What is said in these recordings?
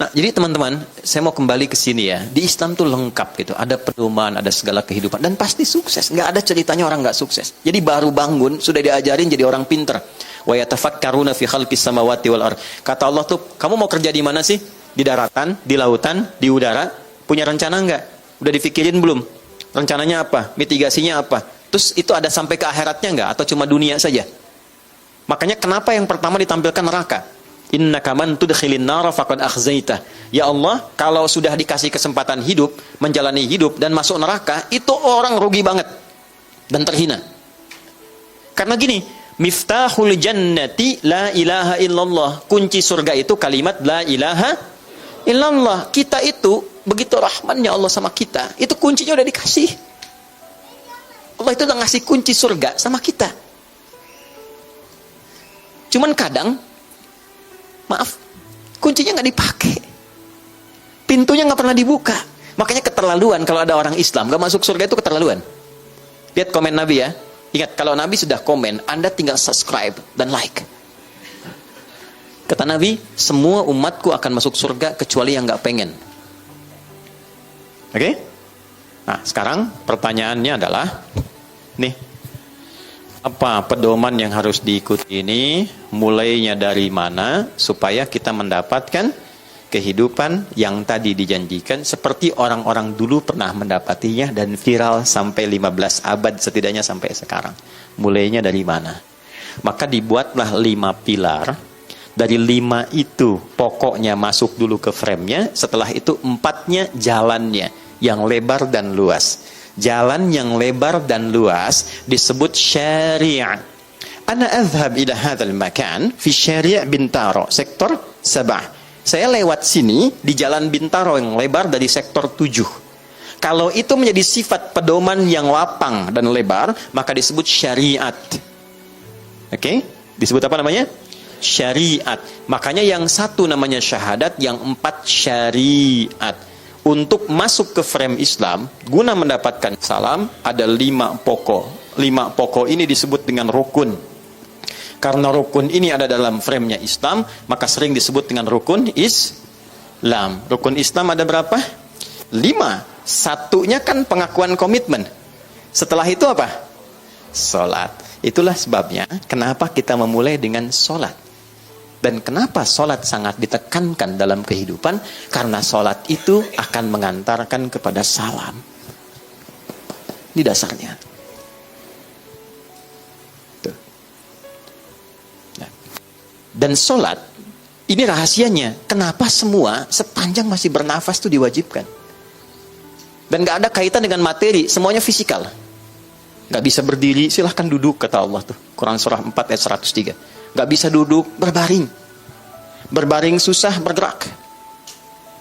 Nah, jadi teman-teman, saya mau kembali ke sini ya. Di Islam tuh lengkap gitu. Ada pedoman, ada segala kehidupan. Dan pasti sukses. Nggak ada ceritanya orang nggak sukses. Jadi baru bangun, sudah diajarin jadi orang pinter. Wa yatafakkaruna fi khalqis samawati wal ardh. Kata Allah tuh, kamu mau kerja di mana sih? Di daratan, di lautan, di udara? Punya rencana nggak? Udah dipikirin belum? Rencananya apa? Mitigasinya apa? Terus itu ada sampai ke akhiratnya nggak? Atau cuma dunia saja? Makanya kenapa yang pertama ditampilkan neraka? Innaka man tudkhilin nara faqad akhzaita. Ya Allah, kalau sudah dikasih kesempatan hidup, menjalani hidup dan masuk neraka, itu orang rugi banget dan terhina. Karena gini, miftahul jannati la ilaha illallah. Kunci surga itu kalimat la ilaha illallah. Kita itu begitu rahmannya Allah sama kita, itu kuncinya udah dikasih. Allah itu udah ngasih kunci surga sama kita. Cuman kadang, maaf, kuncinya nggak dipakai, pintunya nggak pernah dibuka. Makanya keterlaluan kalau ada orang Islam nggak masuk surga, itu keterlaluan. Lihat komen Nabi ya. Ingat, kalau Nabi sudah komen, Anda tinggal subscribe dan like. Kata Nabi, semua umatku akan masuk surga kecuali yang nggak pengen. Oke? Nah, sekarang pertanyaannya adalah, nih, apa pedoman yang harus diikuti ini? Mulainya dari mana supaya kita mendapatkan kehidupan yang tadi dijanjikan seperti orang-orang dulu pernah mendapatinya dan viral sampai 15 abad setidaknya sampai sekarang. Mulainya dari mana? Maka dibuatlah 5 pilar. Dari 5 itu pokoknya masuk dulu ke frame-nya, setelah itu 4-nya jalannya yang lebar dan luas. Jalan yang lebar dan luas disebut syariah. Ana azhab ila hadzal makan fi syari' Bintaro, sektor 7. Saya lewat sini di jalan Bintaro yang lebar dari sektor 7. Kalau itu menjadi sifat pedoman yang lapang dan lebar, maka disebut syariat. Oke? Disebut apa namanya? Syariat. Makanya yang 1 namanya syahadat, yang 4 syariat. Untuk masuk ke frame Islam, guna mendapatkan salam, ada 5 pokok. 5 pokok ini disebut dengan rukun. Karena rukun ini ada dalam frame-nya Islam, maka sering disebut dengan rukun Islam. Rukun Islam ada berapa? 5. 1-nya kan pengakuan komitmen. Setelah itu apa? Salat. Itulah sebabnya kenapa kita memulai dengan salat. Dan kenapa sholat sangat ditekankan dalam kehidupan? Karena sholat itu akan mengantarkan kepada salam. Ini dasarnya. Tuh. Nah. Dan sholat, ini rahasianya. Kenapa semua sepanjang masih bernafas itu diwajibkan? Dan gak ada kaitan dengan materi, semuanya fisikal. Gak bisa berdiri, silahkan duduk, kata Allah tuh. Quran surah 4 ayat 103. Gak bisa duduk, berbaring. Berbaring susah, bergerak.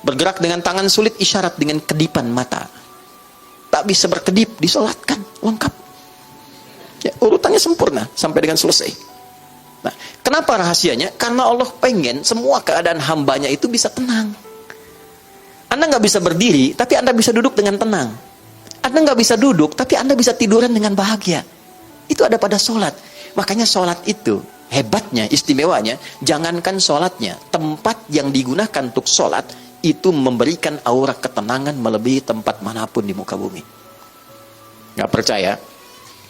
Bergerak dengan tangan sulit, isyarat dengan kedipan mata. Tak bisa berkedip, disolatkan, lengkap. Ya, urutannya sempurna, sampai dengan selesai. Nah, kenapa rahasianya? Karena Allah pengen semua keadaan hambanya itu bisa tenang. Anda gak bisa berdiri, tapi Anda bisa duduk dengan tenang. Anda gak bisa duduk, tapi Anda bisa tiduran dengan bahagia. Itu ada pada sholat. Makanya sholat itu hebatnya, istimewanya, jangankan sholatnya, tempat yang digunakan untuk sholat itu memberikan aura ketenangan melebihi tempat manapun di muka bumi. Gak percaya?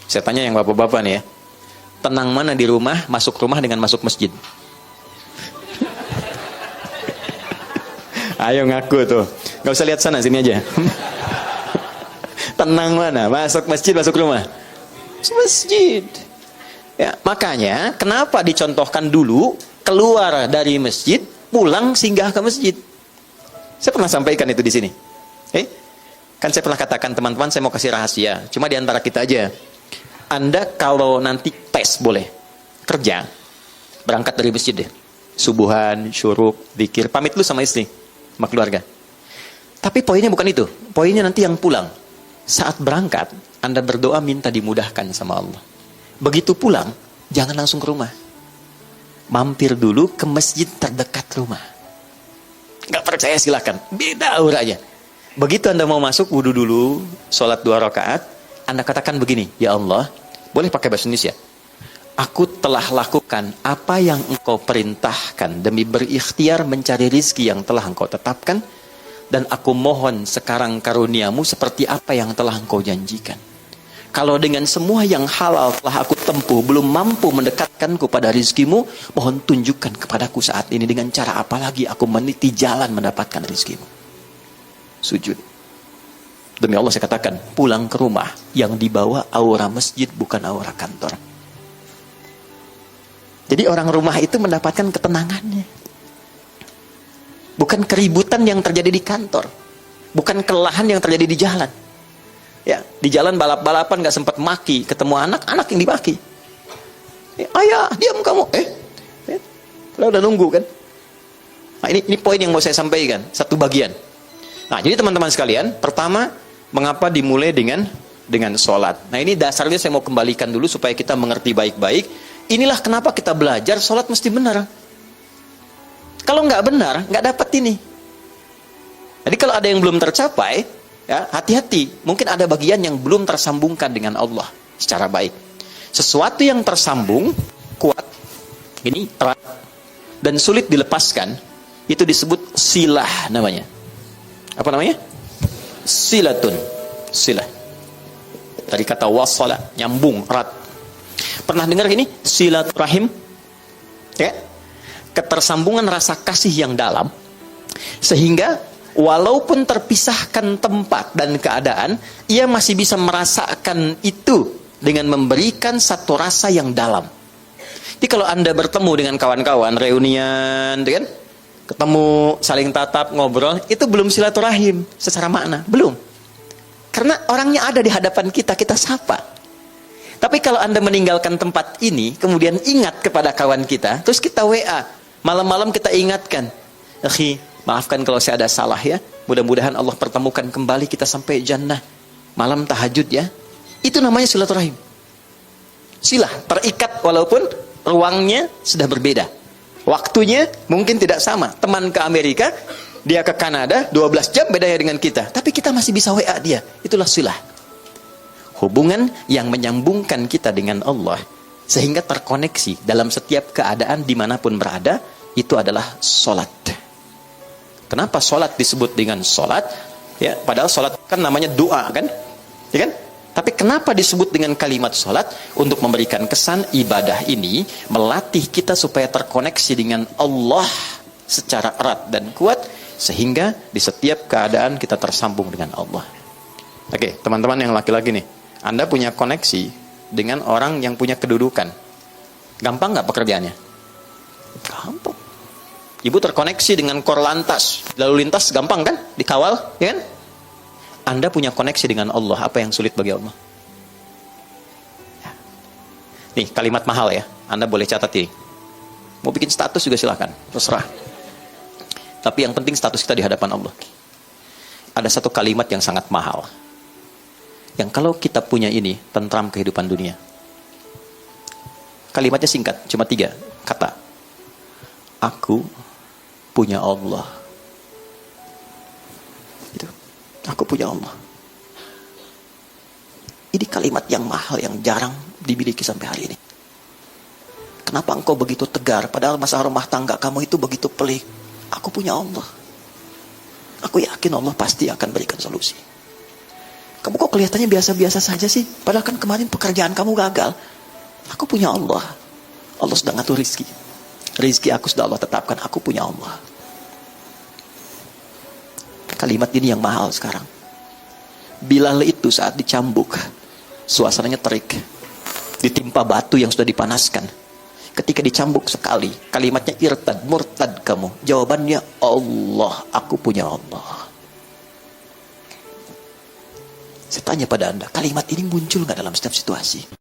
Saya tanya yang bapak-bapak nih ya, tenang mana di rumah, masuk rumah dengan masuk masjid? Ayo ngaku tuh, gak usah lihat sana, sini aja. Tenang mana, masuk masjid, masuk rumah? Masjid. Ya, makanya kenapa dicontohkan dulu keluar dari masjid, pulang singgah ke masjid. Saya pernah sampaikan itu di sini. Kan saya pernah katakan, teman-teman, saya mau kasih rahasia. Cuma di antara kita aja. Anda kalau nanti tes boleh kerja, berangkat dari masjid deh. Subuhan, syuruk, zikir, pamit lu sama istri, sama keluarga. Tapi poinnya bukan itu. Poinnya nanti yang pulang. Saat berangkat, Anda berdoa minta dimudahkan sama Allah. Begitu pulang, jangan langsung ke rumah. Mampir dulu ke masjid terdekat rumah. Gak percaya silahkan, beda auranya. Begitu Anda mau masuk, wudu dulu, sholat 2 rakaat, Anda katakan begini, ya Allah, boleh pakai bahasa Indonesia. Aku telah lakukan apa yang engkau perintahkan demi berikhtiar mencari rizki yang telah engkau tetapkan, dan aku mohon sekarang karuniamu seperti apa yang telah engkau janjikan. Kalau dengan semua yang halal telah aku tempuh belum mampu mendekatkanku pada rizkimu, mohon tunjukkan kepadaku saat ini dengan cara apa lagi aku meniti jalan mendapatkan rizkimu. Sujud. Demi Allah saya katakan, pulang ke rumah yang dibawa aura masjid bukan aura kantor. Jadi orang rumah itu mendapatkan ketenangannya. Bukan keributan yang terjadi di kantor. Bukan kelelahan yang terjadi di jalan. Ya, di jalan balap-balapan gak sempat maki, ketemu anak yang dimaki. Ayah, diam kamu. Udah nunggu kan. Nah, ini poin yang mau saya sampaikan, satu bagian. Nah, jadi teman-teman sekalian, pertama, mengapa dimulai dengan sholat. Nah, ini dasarnya saya mau kembalikan dulu supaya kita mengerti baik-baik. Inilah kenapa kita belajar sholat mesti benar. Kalau nggak benar, nggak dapat ini. Jadi kalau ada yang belum tercapai, ya hati-hati. Mungkin ada bagian yang belum tersambungkan dengan Allah secara baik. Sesuatu yang tersambung, kuat, ini erat, dan sulit dilepaskan, itu disebut silah namanya. Apa namanya? Silatun. Silah. Dari kata wasala, nyambung, erat. Pernah dengar ini? Silaturahim? Ya. Ketersambungan rasa kasih yang dalam. Sehingga walaupun terpisahkan tempat dan keadaan, ia masih bisa merasakan itu dengan memberikan satu rasa yang dalam. Jadi kalau Anda bertemu dengan kawan-kawan, reunian, kan? Ketemu, saling tatap, ngobrol, itu belum silaturahim secara makna. Belum. Karena orangnya ada di hadapan kita, kita sapa. Tapi kalau Anda meninggalkan tempat ini, kemudian ingat kepada kawan kita, terus kita WA, malam-malam kita ingatkan, akhi, maafkan kalau saya ada salah ya, mudah-mudahan Allah pertemukan kembali kita sampai jannah, malam tahajud ya. Itu namanya silaturahim. Silah, terikat walaupun ruangnya sudah berbeda. Waktunya mungkin tidak sama. Teman ke Amerika, dia ke Kanada, 12 jam bedanya dengan kita. Tapi kita masih bisa WA dia. Itulah silah. Hubungan yang menyambungkan kita dengan Allah sehingga terkoneksi dalam setiap keadaan dimanapun berada, itu adalah sholat. Kenapa sholat disebut dengan sholat? Ya, padahal sholat kan namanya doa kan? Ya kan? Tapi kenapa disebut dengan kalimat sholat? Untuk memberikan kesan ibadah ini melatih kita supaya terkoneksi dengan Allah secara erat dan kuat, sehingga di setiap keadaan kita tersambung dengan Allah. Oke, teman-teman yang laki-laki nih, Anda punya koneksi dengan orang yang punya kedudukan. Gampang nggak pekerjaannya? Gampang. Ibu terkoneksi dengan Korlantas, lalu lintas gampang kan? Dikawal, ya kan? Anda punya koneksi dengan Allah, apa yang sulit bagi Allah? Nih, kalimat mahal ya. Anda boleh catat ini. Mau bikin status juga silahkan, terserah. Tapi yang penting status kita di hadapan Allah. Ada satu kalimat yang sangat mahal. Yang kalau kita punya ini, tentram kehidupan dunia. Kalimatnya singkat, cuma 3 kata. Aku punya Allah. Itu. Aku punya Allah. Ini kalimat yang mahal, yang jarang dimiliki sampai hari ini. Kenapa engkau begitu tegar, padahal masalah rumah tangga kamu itu begitu pelik? Aku punya Allah. Aku yakin Allah pasti akan berikan solusi. Kamu kok kelihatannya biasa-biasa saja sih? Padahal kan kemarin pekerjaan kamu gagal. Aku punya Allah. Allah sudah ngatur rizki. Rizki aku sudah Allah tetapkan. Aku punya Allah. Kalimat ini yang mahal sekarang. Bilal itu saat dicambuk, suasananya terik. Ditimpa batu yang sudah dipanaskan. Ketika dicambuk sekali, kalimatnya irtad, murtad kamu. Jawabannya Allah. Aku punya Allah. Saya tanya pada Anda, kalimat ini muncul nggak dalam setiap situasi?